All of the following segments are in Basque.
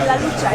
La lucha,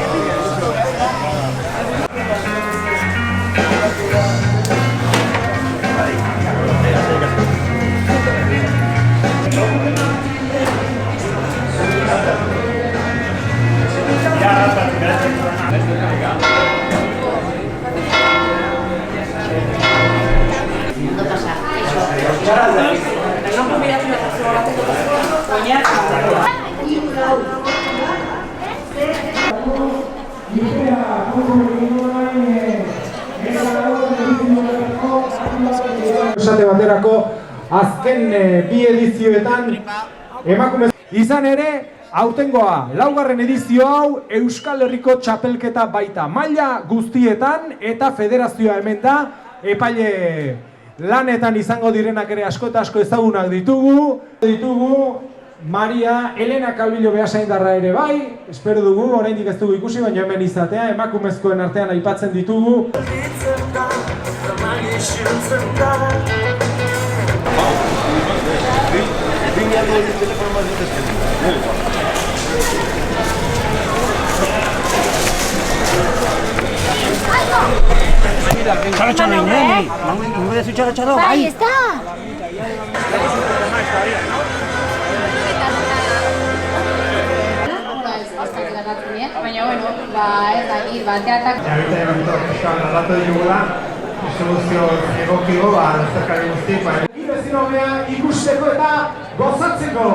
Esate baterako azken bi edizioetan emakume izan ere, aurtengoa laugarren edizio hau Euskal Herriko txapelketa baita maila guztietan eta federazioa hemen da, epaile lanetan izango direnak ere asko eta asko ezagunak ditugu Maria Elena Calvillo Beasaindarra ere bai, espero dugu, oraindik ez dugu ikusi, baina hemen izatea, emakumezkoen artean aipatzen ditugu. Txaratxalo inen, ingo zu txaratxalo, bai, ez da! Baina, bueno, ez dakit, teatak... Eta egin aldatu digula, soluzio egokigo, zerkari guztik, bezin hobea ikusteko eta gozatzeko!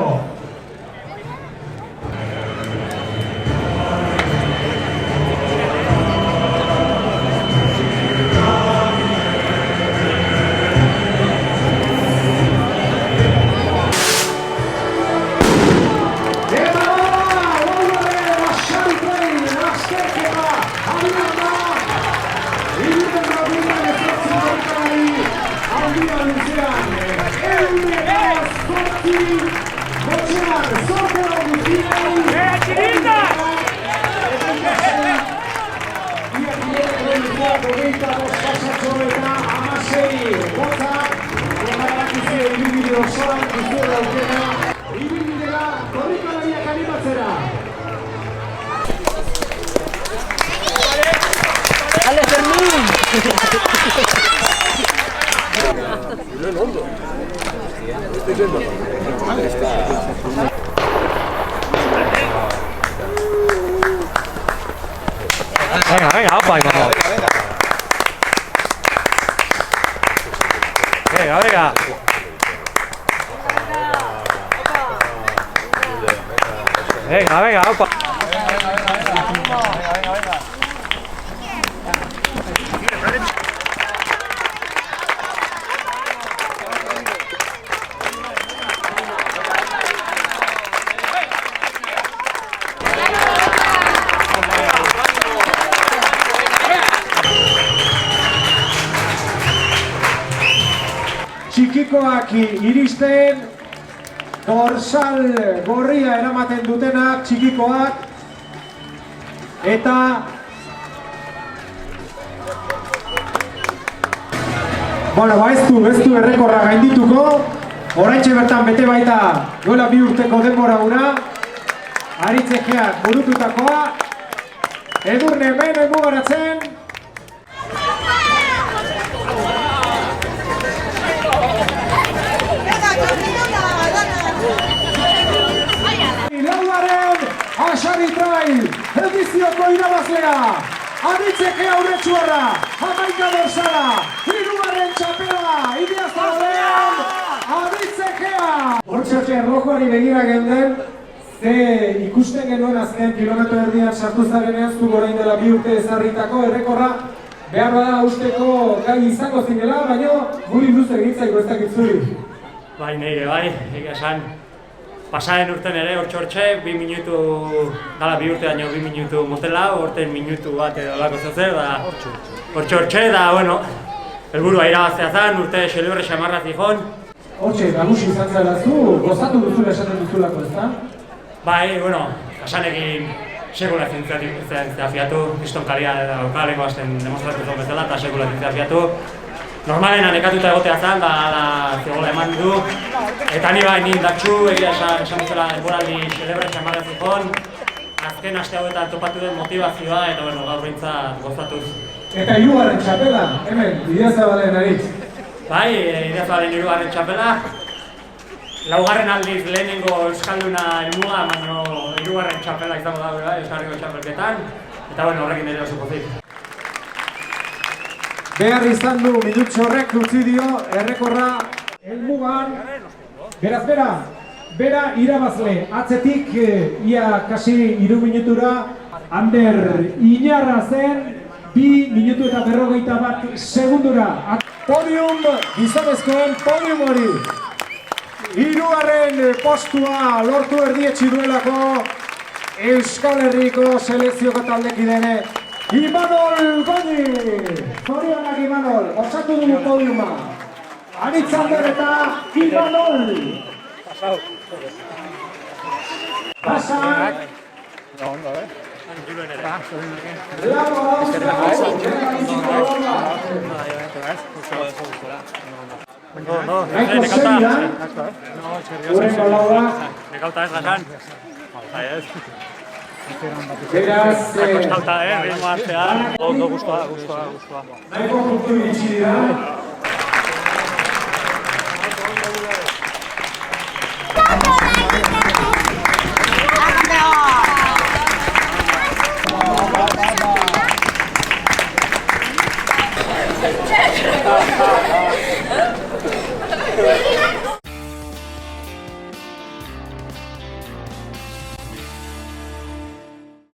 Ale Fermín! Venga, opa, venga. Venga, opa. Txikikoak iristen, dorsal gorria eramaten dutenak txikikoak, eta ez du errekorra gaindituko, oraintxe bertan bete baita duela 2 urteko denbora gura, Aritzekeak burututakoa, Edurne hemen emugaratzen, Asari Trail, edizioko irabazlea, Aritzekea Urretxuarra, Jamaika Dorsala, 3. txapela, Idiazabalean, Aritzekea! Hortxotxe errojoari begira geunden, ze ikusten genuen azken kilometro erdian sartu zarenean zu orain dela 2 urte ezarritako errekorra behar bada usteko gai izango zinela, baina guri luze egitzaiko ez dakit zuri. Bai, nire, egia esan. Pasaren urten ere, hortxe, 2 minutu, dala 2 urte daño 2 minutu motela, horten minutu bat edo lako zozer, da hortxe, da, bueno, helburua irabaztea zen, urte xeliberre xamarra zihon. Hortxe, nagusi izan zela zu, gozatu duzula esaten duzulako, ez da? Bai, bueno, Hasanekin sekula zintzafiatu, kriston kalia dauka, leko azten demostratu zon bezala, eta sekula zintzafiatu. normalena nekatuta egotea zen, da zegoela eman du. Eta ni bai indatxu, egia esan bezala denboraldi celebration magazikon. Azken aste hauetan topatu den motivazioa, eta gaur behintzat gozatuz. Eta hirugarren txapela, hemen, Idiazabalen aritz. Bai, Idiazabalen hirugarren txapela. Laugarren aldiz lehenengo euskalduna helmuga, baina hirugarren txapela izango da bai, Euskal Herriko txapelketan. Eta horrekin ere oso pozik. Behar izan du minutxo horrek utzi dio errekorra helmugan. Beraz, bera irabazle, atzetik ia kasi 3 minutura, Ander Inarra zen, 2 minutu eta 51 segundura. Podium, gizonezkoen podium hori. Hirugarren postua lortu erdietsi duelako Euskal Herriko selekzioko taldekidene Imanol Goñi! Zorionak Imanol, osatu dugu podiuma. Aritz Ander eta Imanol! Pasan! Nahiko segidan, urrengo laua. Nekauta ez gasan. Beraz, Nekauta ritmo artean. Ondo guztua. nahiko puntu iritsi dira.